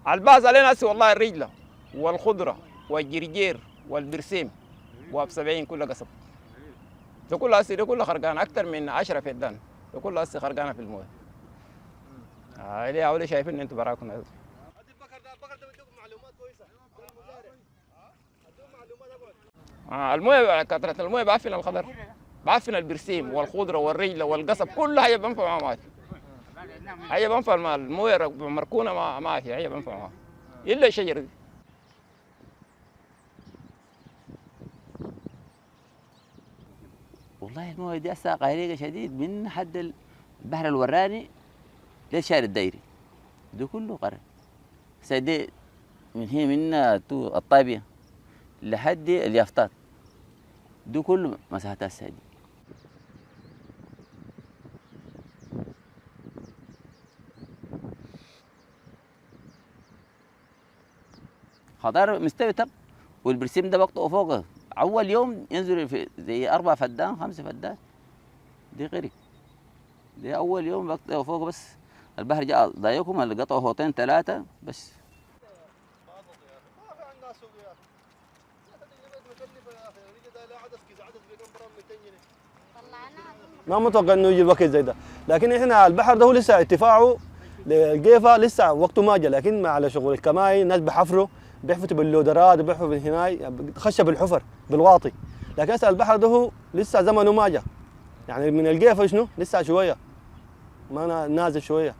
الباز علينا هسه والله الرجله والخضره والجرجير والبرسيم واب 70 كلها قصب. ده كله هسه ده كله خرقان اكثر من 10 فدان. ده كله هسه خرقانه في المويه. ليه اولي شايفين ان انتم براكم. البقر ده بدكم معلومات كويسه عن المزارع. ادوم معلومات اقعد. المويه كثره المويه بعفن الخضر، بعفن البرسيم والخضره والرجله والقصب كلها هي بنفع ما في. هي بنفع المال المويه مركونه ما في هي بنفع ما الا الشجر دي. والله المويه دي هسه قليله شديد من حد البحر الوراني للشارع الدايري، ده كله قرن. هسه دي من هي من الطابيه لحد اليافطات، ده كله مساحات هسه دي. خضار مستوي تب، والبرسيم ده بقطعه فوقه اول يوم ينزل في زي 4 فدان 5 فدان، دي غرق. دي اول يوم بقطعه فوقه بس البحر جاء ضايقهم اللي قطعوا فوطين 3 بس. ما في عندنا سوق يا اخي. لا تدري مكلفه يا اخي، يعني لا عدس كذا عدس بكم برا 200 جنيه. ما متوقع انه يجي وقت زي ده، لكن احنا البحر ده هو لسه ارتفاعه للقيفه لسه وقته ما جاء، لكن على شغل الكماين الناس بحفروا بيحفتوا باللودرات وبيحفروا بالهناي خشب بالحفر بالواطي، لكن هسه البحر ده هو لسه زمنه ما جاء، يعني من القيفه شنو لسه شويه ما نازل شويه.